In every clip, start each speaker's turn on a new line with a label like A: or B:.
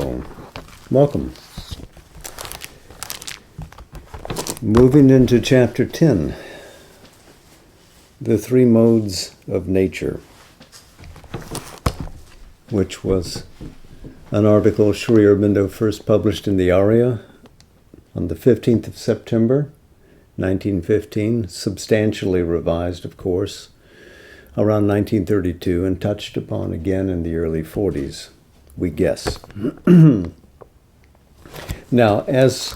A: soul. Welcome. Moving into Chapter 10, the three modes of nature, which was an article Sri Aurobindo first published in the Arya on the 15th of September, 1915, substantially revised, of course, around 1932, and touched upon again in the early 40s, we guess. Now, as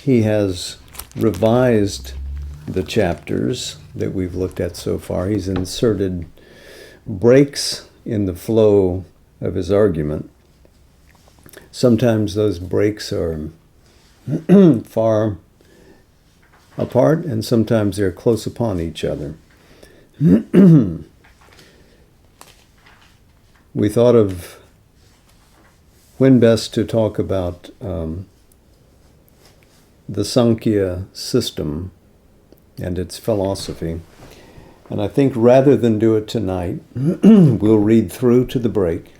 A: he has revised the chapters that we've looked at so far, he's inserted breaks in the flow of his argument. Sometimes those breaks are far apart, and sometimes they're close upon each other. We thought of when best to talk about the Sankhya system and its philosophy. And I think rather than do it tonight, we'll read through to the break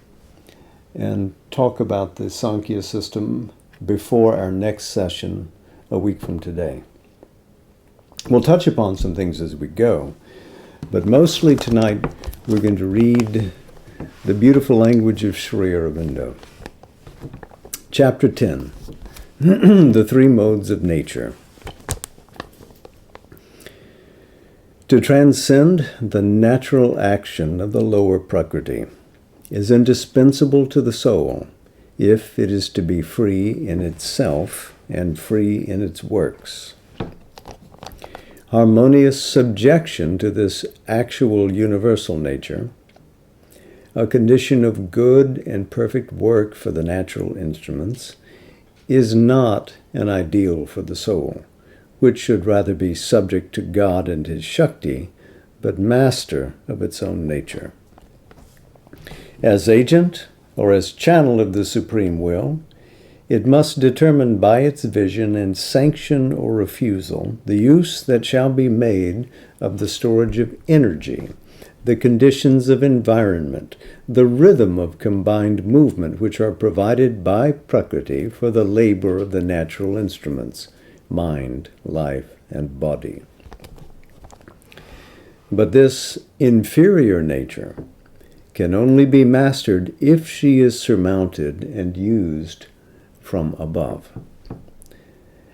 A: and talk about the Sankhya system before our next session a week from today. We'll touch upon some things as we go, but mostly tonight we're going to read the beautiful language of Sri Aurobindo. Chapter 10, the three modes of nature. To transcend the natural action of the lower Prakriti is indispensable to the soul if it is to be free in itself and free in its works. Harmonious subjection to this actual universal nature, a condition of good and perfect work for the natural instruments, is not an ideal for the soul, which should rather be subject to God and his Shakti, but master of its own nature. As agent, or as channel of the Supreme Will, it must determine by its vision and sanction or refusal the use that shall be made of the storage of energy, the conditions of environment, the rhythm of combined movement which are provided by Prakriti for the labor of the natural instruments, mind, life, and body. But this inferior nature can only be mastered if she is surmounted and used from above.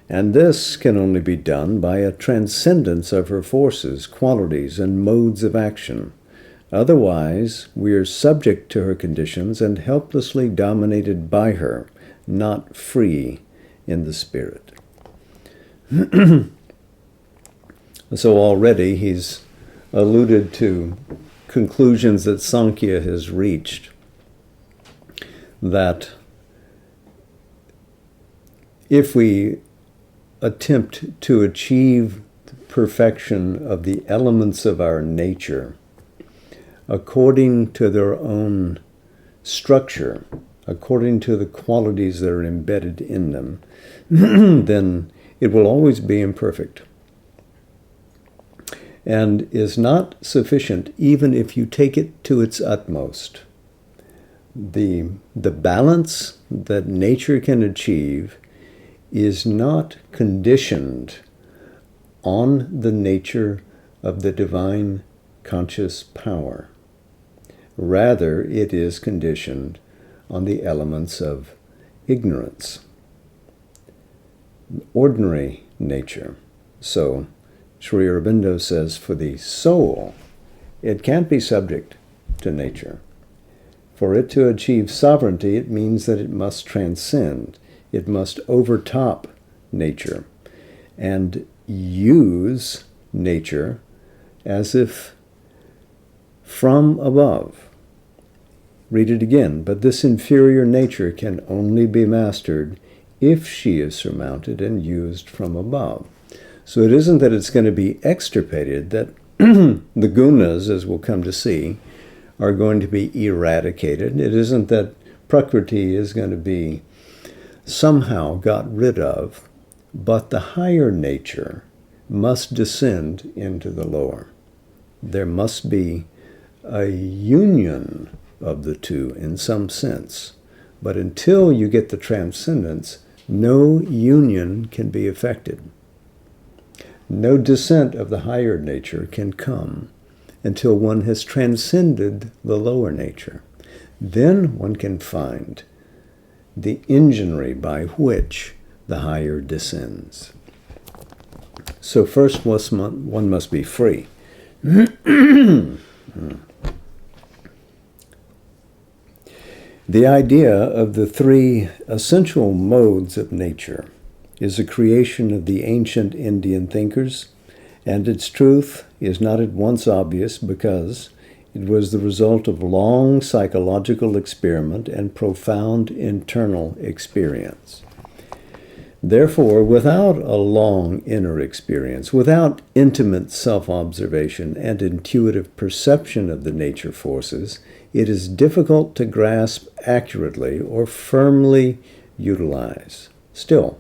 A: And this can only be done by a transcendence of her forces, qualities, and modes of action. Otherwise, we are subject to her conditions and helplessly dominated by her, not free in the spirit. So already he's alluded to conclusions that Sankhya has reached, that if we attempt to achieve perfection of the elements of our nature according to their own structure, according to the qualities that are embedded in them, then it will always be imperfect and is not sufficient even if you take it to its utmost. The balance that nature can achieve is not conditioned on the nature of the divine conscious power. Rather, it is conditioned on the elements of ignorance, ordinary nature. So, Sri Aurobindo says, for the soul, it can't be subject to nature. For it to achieve sovereignty, it means that it must transcend. It must overtop nature and use nature as if from above. Read it again. But this inferior nature can only be mastered if she is surmounted and used from above. So it isn't that it's going to be extirpated, that the gunas, as we'll come to see, are going to be eradicated. It isn't that Prakriti is going to be somehow got rid of, but the higher nature must descend into the lower. There must be a union of the two in some sense, But until you get the transcendence, no union can be effected. No descent of the higher nature can come until one has transcended the lower nature. Then one can find the enginery by which the higher descends. So first one must be free. The idea of the three essential modes of nature is a creation of the ancient Indian thinkers, and its truth is not at once obvious because it was the result of long psychological experiment and profound internal experience. Therefore, without a long inner experience, without intimate self-observation and intuitive perception of the nature forces, it is difficult to grasp accurately or firmly utilize. Still,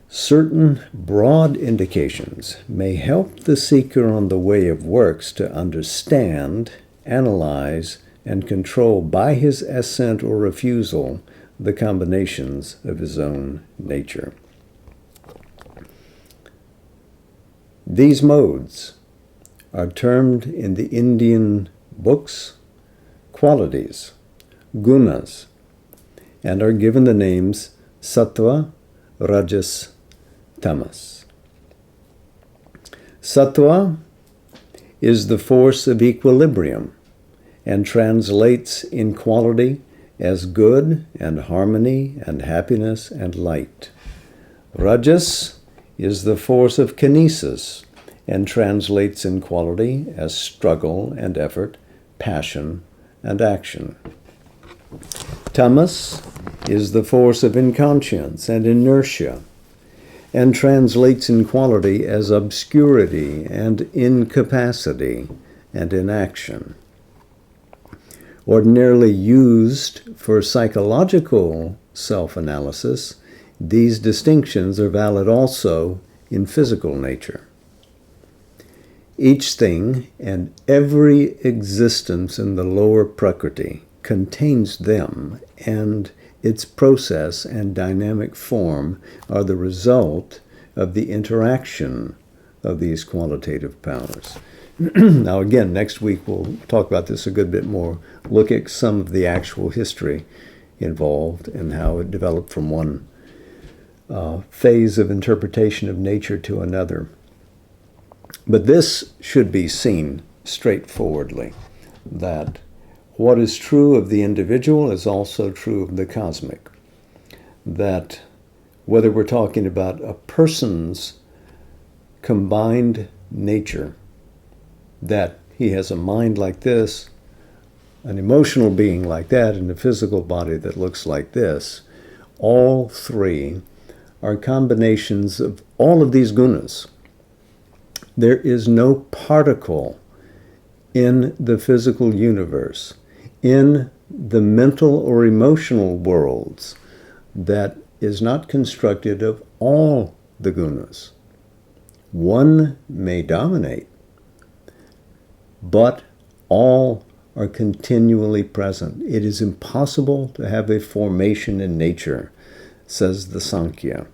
A: certain broad indications may help the seeker on the way of works to understand, analyze, and control by his assent or refusal the combinations of his own nature. These modes are termed in the Indian books qualities, gunas, and are given the names sattva, rajas, tamas. Sattva is the force of equilibrium and translates in quality as good and harmony and happiness and light. Rajas is the force of kinesis and translates in quality as struggle and effort, passion and action. Tamas is the force of inconscience and inertia and translates in quality as obscurity and incapacity and inaction. Ordinarily used for psychological self-analysis, these distinctions are valid also in physical nature. Each thing and every existence in the lower Prakriti contains them, and its process and dynamic form are the result of the interaction of these qualitative powers. Now again, next week we'll talk about this a good bit more, look at some of the actual history involved and how it developed from one phase of interpretation of nature to another. But this should be seen straightforwardly, that what is true of the individual is also true of the cosmic. That whether we're talking about a person's combined nature, that he has a mind like this, an emotional being like that, and a physical body that looks like this, all three are combinations of all of these gunas. There is no particle in the physical universe, in the mental or emotional worlds, that is not constructed of all the gunas. One may dominate, but all are continually present. It is impossible to have a formation in nature, says the Sankhya,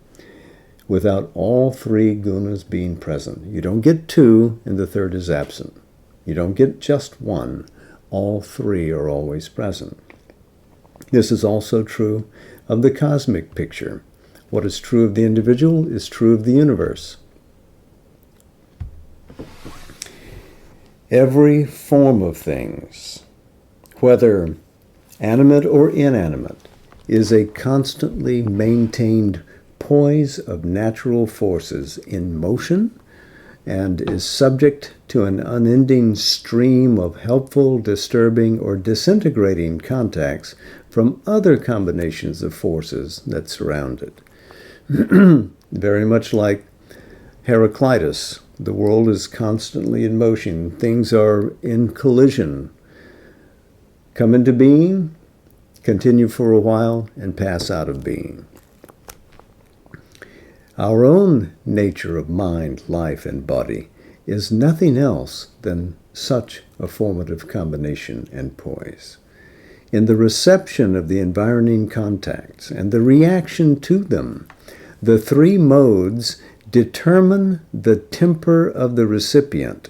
A: without all three gunas being present. You don't get two and the third is absent. You don't get just one. All three are always present. This is also true of the cosmic picture. What is true of the individual is true of the universe. Every form of things, whether animate or inanimate, is a constantly maintained poise of natural forces in motion and is subject to an unending stream of helpful, disturbing, or disintegrating contacts from other combinations of forces that surround it. Very much like Heraclitus, the world is constantly in motion. Things are in collision. Come into being, continue for a while, and pass out of being. Our own nature of mind, life, and body is nothing else than such a formative combination and poise. in the reception of the environing contacts and the reaction to them. The three modes determine the temper of the recipient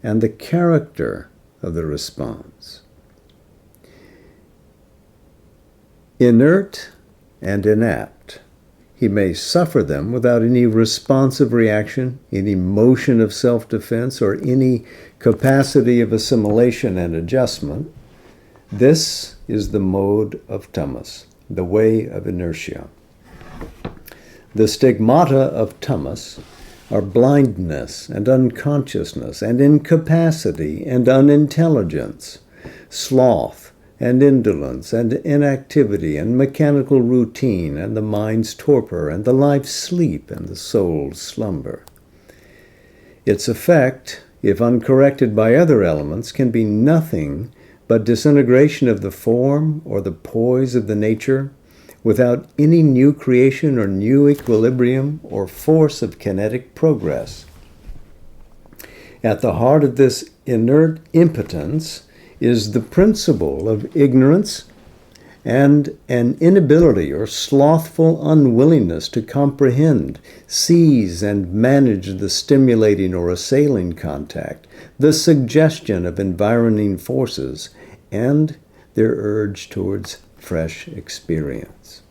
A: and the character of the response. Inert and inapt, he may suffer them without any responsive reaction, any motion of self-defense, or any capacity of assimilation and adjustment. This is the mode of tamas, the way of inertia. The stigmata of tamas are blindness and unconsciousness and incapacity and unintelligence, sloth and indolence and inactivity and mechanical routine and the mind's torpor and the life's sleep and the soul's slumber. Its effect, if uncorrected by other elements, can be nothing but disintegration of the form or the poise of the nature, without any new creation or new equilibrium or force of kinetic progress. At the heart of this inert impotence is the principle of ignorance and an inability or slothful unwillingness to comprehend, seize, and manage the stimulating or assailing contact, the suggestion of environing forces, and their urge towards fresh experience.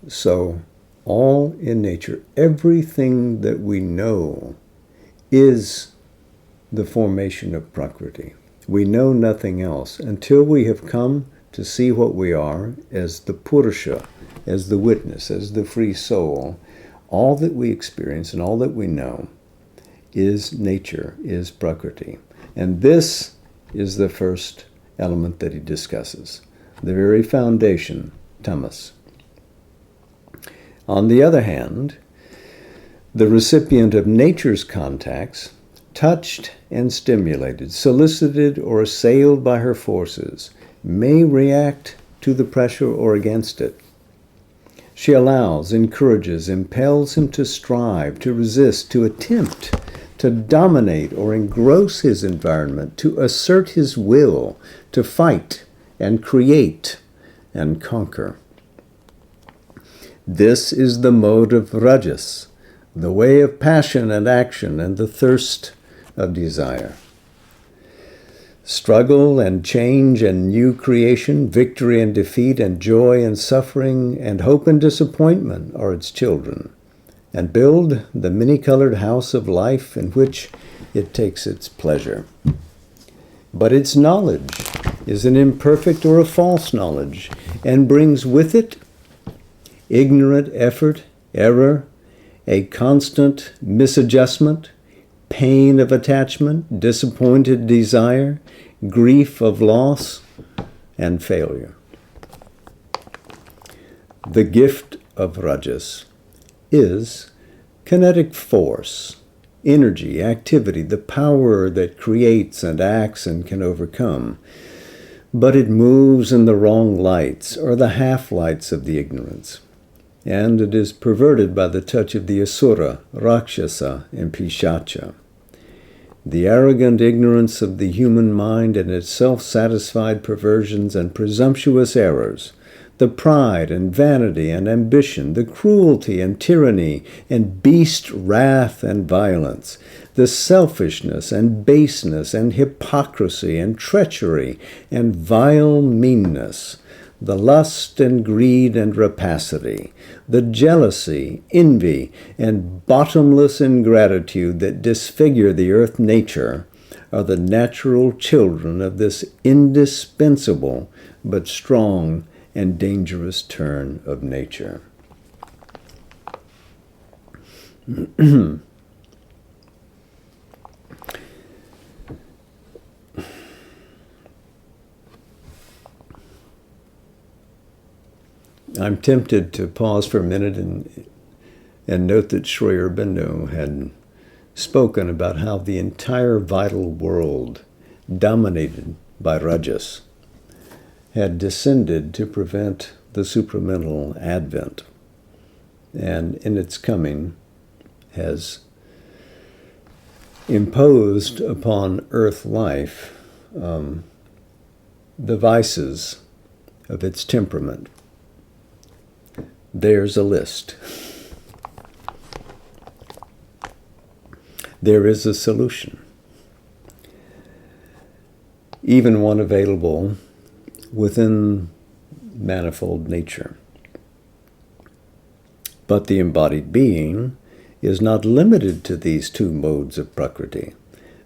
A: So, all in nature, everything that we know is the formation of Prakriti. We know nothing else until we have come to see what we are as the Purusha, as the witness, as the free soul. All that we experience and all that we know is nature, is Prakriti. And this is the first element that he discusses, the very foundation, tamas. On the other hand, the recipient of nature's contacts, touched and stimulated, solicited or assailed by her forces, may react to the pressure or against it. She allows, encourages, impels him to strive, to resist, to attempt, to dominate or engross his environment, to assert his will, to fight and create and conquer. This is the mode of rajas, the way of passion and action and the thirst of desire. Struggle and change and new creation, victory and defeat and joy and suffering and hope and disappointment are its children, and build the many-colored house of life in which it takes its pleasure. But its knowledge is an imperfect or a false knowledge, and brings with it ignorant effort, error, a constant misadjustment, pain of attachment, disappointed desire, grief of loss, and failure. The gift of rajas is kinetic force, energy, activity, the power that creates and acts and can overcome. But it moves in the wrong lights, or the half-lights of the ignorance, and it is perverted by the touch of the asura, rakshasa, and pishacha. The arrogant ignorance of the human mind and its self-satisfied perversions and presumptuous errors, the pride and vanity and ambition, the cruelty and tyranny and beast wrath and violence, the selfishness and baseness and hypocrisy and treachery and vile meanness, the lust and greed and rapacity, the jealousy, envy, and bottomless ingratitude that disfigure the earth nature are the natural children of this indispensable but strong and dangerous turn of nature. I'm tempted to pause for a minute and note that Sri Aurobindo had spoken about how the entire vital world, dominated by rajas, had descended to prevent the supramental advent, and in its coming has imposed upon earth life the vices of its temperament. There's a list. There is a solution, even one available within manifold nature. But the embodied being is not limited to these two modes of Prakriti.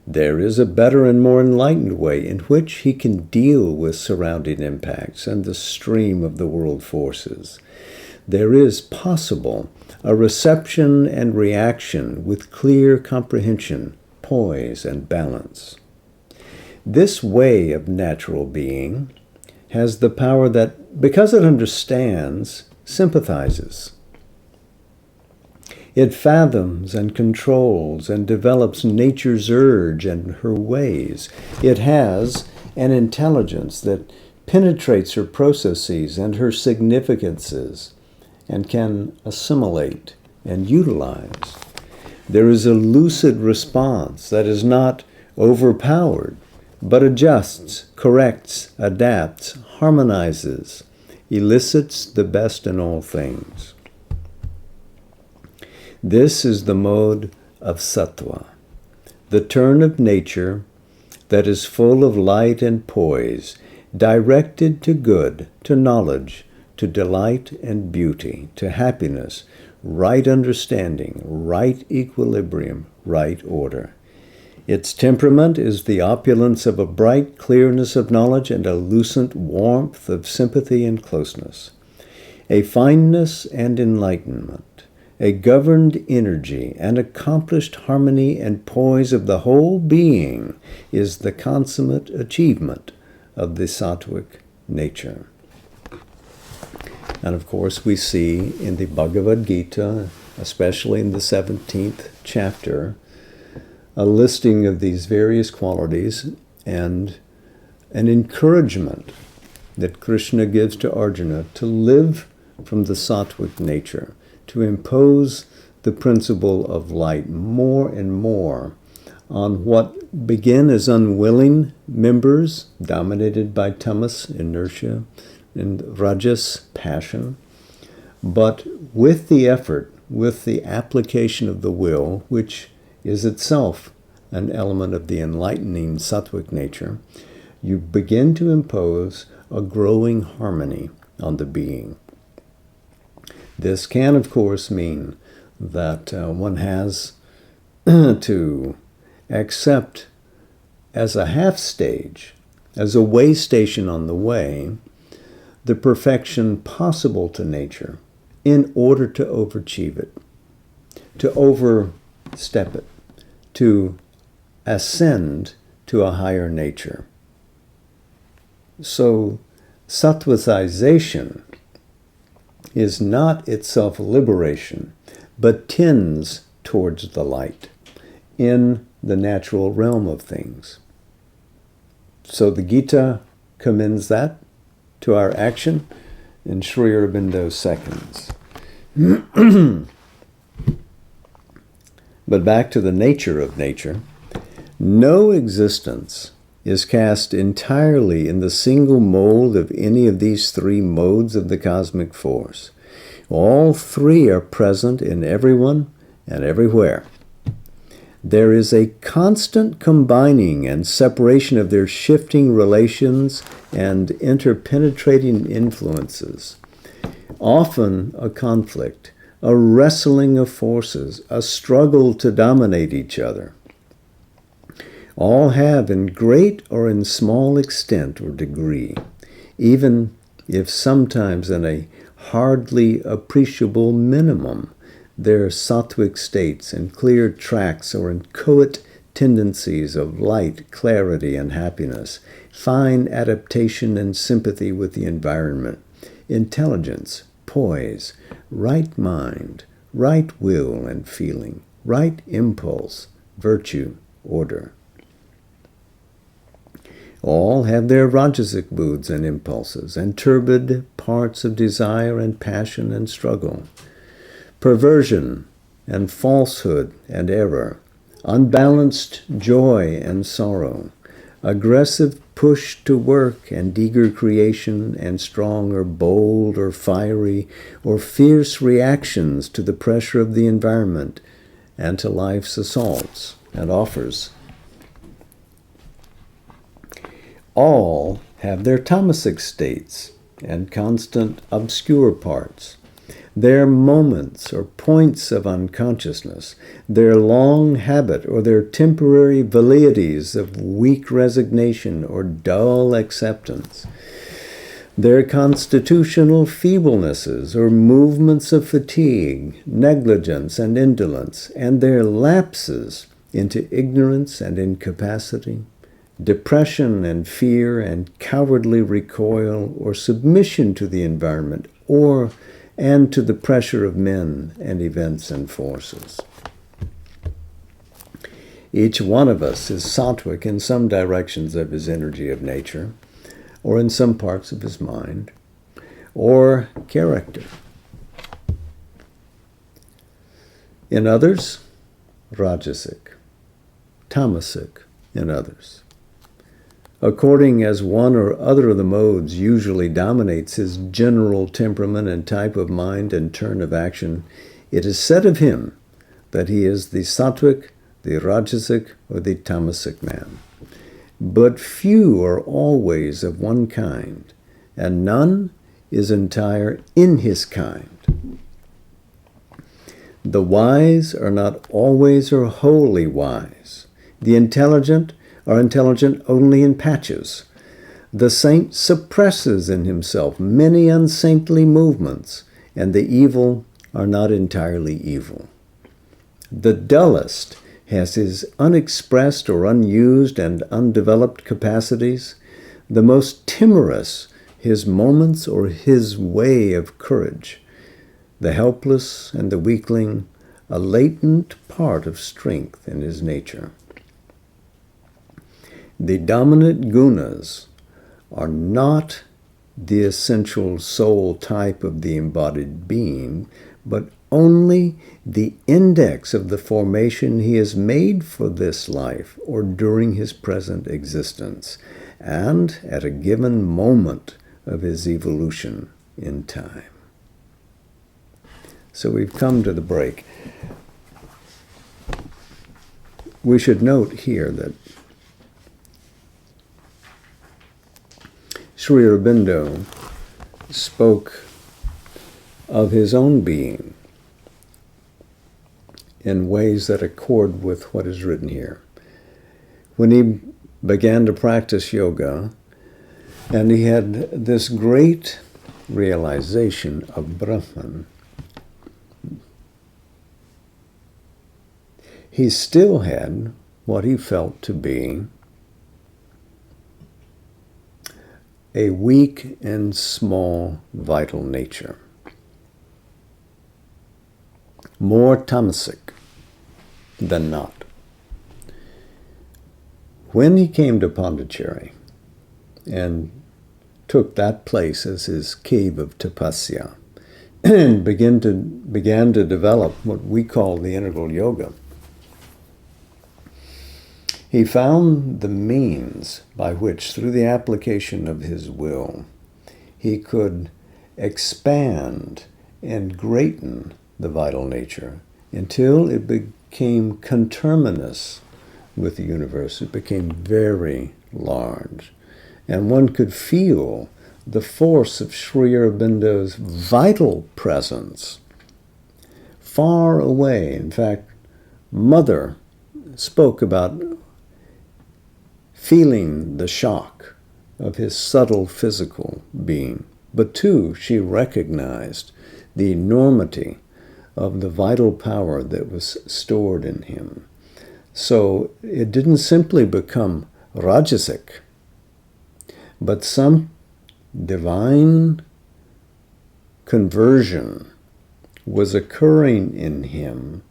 A: There is a better and more enlightened way in which he can deal with surrounding impacts and the stream of the world forces. There is possible a reception and reaction with clear comprehension, poise, and balance. This way of natural being has the power that, because it understands, sympathizes. It fathoms and controls and develops nature's urge and her ways. It has an intelligence that penetrates her processes and her significances and can assimilate and utilize. There is a lucid response that is not overpowered, but adjusts, corrects, adapts, harmonizes, elicits the best in all things. This is the mode of sattva, the turn of nature that is full of light and poise, directed to good, to knowledge, to delight and beauty, to happiness, right understanding, right equilibrium, right order. Its temperament is the opulence of a bright clearness of knowledge and a lucent warmth of sympathy and closeness, a fineness and enlightenment, a governed energy and accomplished harmony and poise of the whole being is the consummate achievement of the sattvic nature. And of course we see in the Bhagavad Gita, especially in the 17th chapter, a listing of these various qualities and an encouragement that Krishna gives to Arjuna to live from the sattvic nature, to impose the principle of light more and more on what begin as unwilling members dominated by tamas, inertia, and rajas, passion, but with the effort, with the application of the will, which is itself an element of the enlightening sattvic nature, you begin to impose a growing harmony on the being. This can, of course, mean that one has to accept as a half stage, as a way station on the way, the perfection possible to nature in order to overachieve it, to overstep it, to ascend to a higher nature. So, sattvicization is not itself liberation, but tends towards the light in the natural realm of things. So the Gita commends that to our action in Sri Aurobindo's seconds. But back to the nature of nature, no existence is cast entirely in the single mold of any of these three modes of the cosmic force. All three are present in everyone and everywhere. There is a constant combining and separation of their shifting relations and interpenetrating influences. Often a conflict, a wrestling of forces, a struggle to dominate each other. All have in great or in small extent or degree, even if sometimes in a hardly appreciable minimum, their sattvic states and clear tracks or inchoate tendencies of light, clarity, and happiness, fine adaptation and sympathy with the environment, intelligence, poise, right mind, right will and feeling, right impulse, virtue, order. All have their rajasic moods and impulses, and turbid parts of desire and passion and struggle, perversion and falsehood and error, unbalanced joy and sorrow, aggressive push to work and eager creation, and strong or bold or fiery or fierce reactions to the pressure of the environment and to life's assaults and offers. All have their tamasic states and constant obscure parts, their moments or points of unconsciousness, their long habit or their temporary velleities of weak resignation or dull acceptance, their constitutional feeblenesses or movements of fatigue, negligence, and indolence, and their lapses into ignorance and incapacity, depression and fear and cowardly recoil or submission to the environment and to the pressure of men and events and forces. Each one of us is sattvic in some directions of his energy of nature, or in some parts of his mind, or character. In others, rajasic, tamasic in others. According as one or other of the modes usually dominates his general temperament and type of mind and turn of action, it is said of him that he is the sattvic, the rajasic, or the tamasic man. But few are always of one kind, and none is entire in his kind. The wise are not always or wholly wise. The intelligent are intelligent only in patches. The saint suppresses in himself many unsaintly movements, and the evil are not entirely evil. The dullest has his unexpressed or unused and undeveloped capacities. The most timorous his moments or his way of courage. The helpless and the weakling, a latent part of strength in his nature. The dominant gunas are not the essential soul type of the embodied being, but only the index of the formation he has made for this life or during his present existence, and at a given moment of his evolution in time. So we've come to the break. We should note here that Sri Aurobindo spoke of his own being in ways that accord with what is written here. When he began to practice yoga, and he had this great realization of Brahman, he still had what he felt to be a weak and small vital nature, more tamasic than not. When he came to Pondicherry and took that place as his cave of tapasya and began to develop what we call the integral yoga, he found the means by which, through the application of his will, he could expand and greaten the vital nature until it became conterminous with the universe. It became very large. And one could feel the force of Sri Aurobindo's vital presence far away. In fact, Mother spoke about feeling the shock of his subtle physical being. But too, she recognized the enormity of the vital power that was stored in him. So it didn't simply become rajasic, but some divine conversion was occurring in him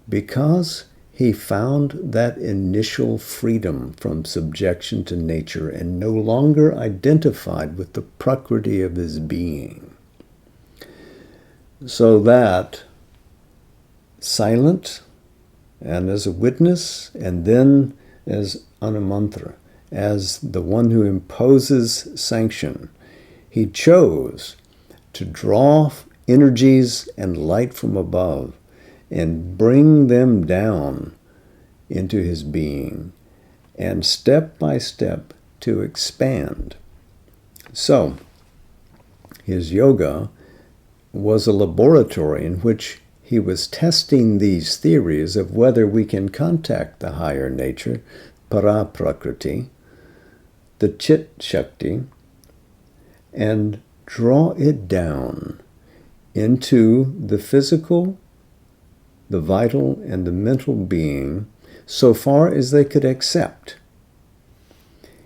A: because he found that initial freedom from subjection to nature and no longer identified with the prakriti of his being. So that silent, and as a witness, and then as Anumantra, as the one who imposes sanction. He chose to draw energies and light from above and bring them down into his being, and step by step to expand. So, his yoga was a laboratory in which he was testing these theories of whether we can contact the higher nature, para prakriti, the chit shakti, and draw it down into the physical, the vital, and the mental being so far as they could accept.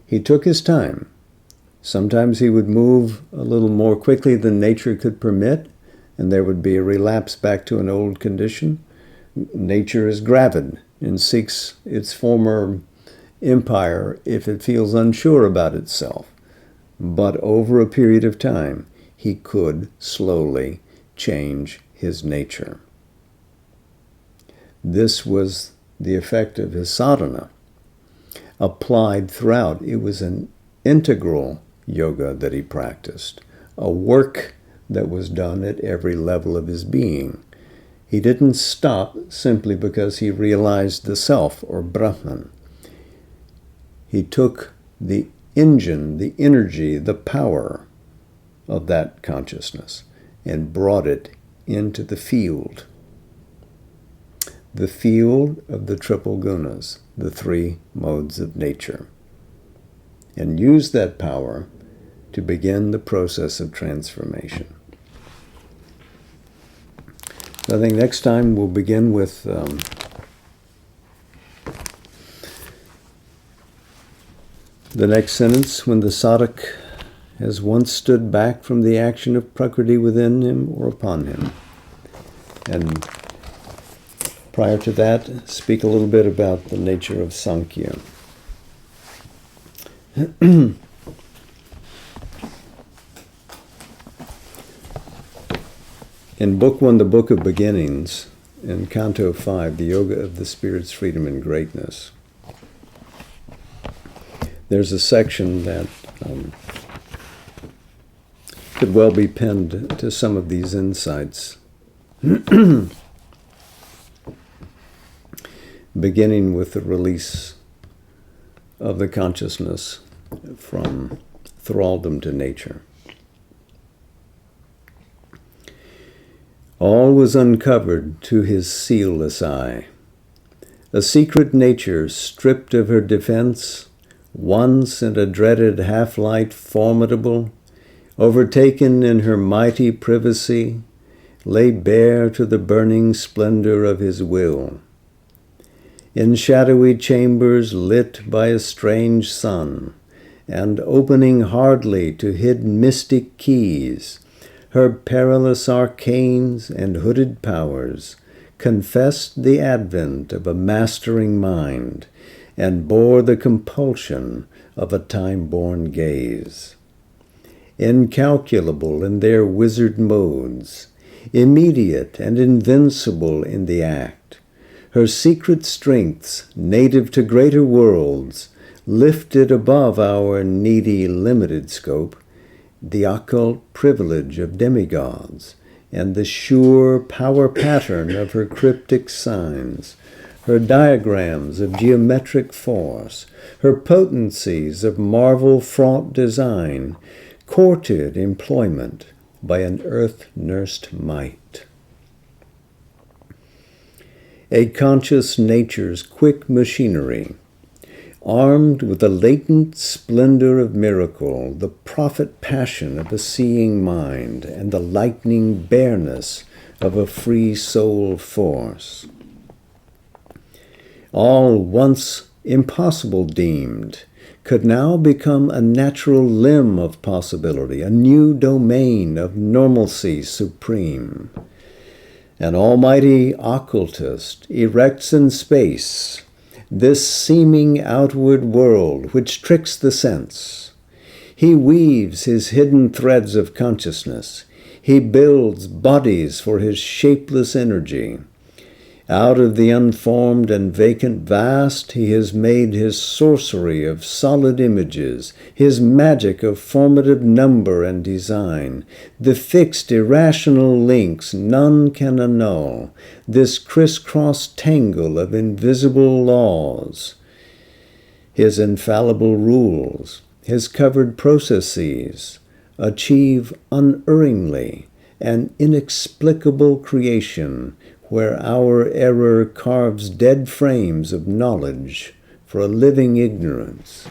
A: He took his time. Sometimes he would move a little more quickly than nature could permit, and there would be a relapse back to an old condition. Nature is gravid and seeks its former empire if it feels unsure about itself. But over a period of time, he could slowly change his nature. This was the effect of his sadhana, applied throughout. It was an integral yoga that he practiced, a work that was done at every level of his being. He didn't stop simply because he realized the self, or Brahman. He took the engine, the energy, the power of that consciousness and brought it into the field of the triple gunas, the three modes of nature, and used that power to begin the process of transformation. I think next time we'll begin with the next sentence, when the sadhak has once stood back from the action of prakriti within him or upon him. And prior to that, speak a little bit about the nature of Sankhya. In Book 1, the Book of Beginnings, in Canto 5, the Yoga of the Spirit's Freedom and Greatness, there's a section that could well be pinned to some of these insights. Beginning with the release of the consciousness from thraldom to nature. All was uncovered to his seelless eye. A secret nature stripped of her defense, once in a dreaded half-light formidable, overtaken in her mighty privacy, lay bare to the burning splendor of his will. In shadowy chambers lit by a strange sun, and opening hardly to hidden mystic keys, her perilous arcanes and hooded powers confessed the advent of a mastering mind, and bore the compulsion of a time-born gaze. Incalculable in their wizard modes, immediate and invincible in the act, her secret strengths, native to greater worlds, lifted above our needy, limited scope, the occult privilege of demigods, and the sure power pattern of her cryptic signs, her diagrams of geometric force, her potencies of marvel-fraught design, courted employment by an earth-nursed might. A conscious nature's quick machinery, armed with the latent splendor of miracle, the prophet passion of a seeing mind, and the lightning bareness of a free soul force. All once impossible deemed could now become a natural limb of possibility, a new domain of normalcy supreme. An almighty occultist erects in space this seeming outward world which tricks the sense. He weaves his hidden threads of consciousness. He builds bodies for his shapeless energy. Out of the unformed and vacant vast, he has made his sorcery of solid images, his magic of formative number and design, the fixed irrational links none can annul, this crisscross tangle of invisible laws. His infallible rules, his covered processes, achieve unerringly an inexplicable creation, where our error carves dead frames of knowledge for a living ignorance.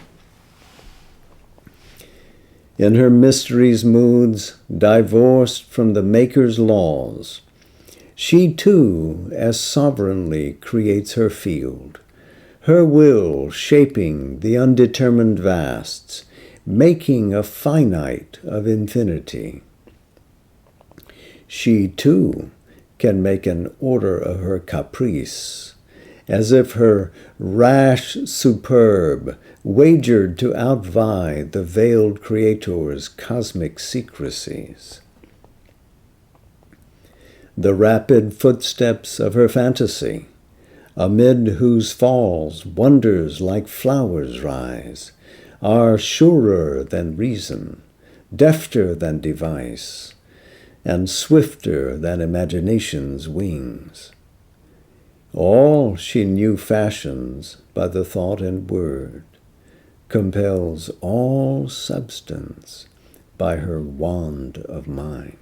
A: In her mysteries' moods, divorced from the Maker's laws, she too as sovereignly creates her field, her will shaping the undetermined vasts, making a finite of infinity. She too can make an order of her caprice, as if her rash superb wagered to outvie the veiled Creator's cosmic secrecies. The rapid footsteps of her fantasy, amid whose falls wonders like flowers rise, are surer than reason, defter than device, and swifter than imagination's wings. All she new fashions by the thought and word, compels all substance by her wand of mind.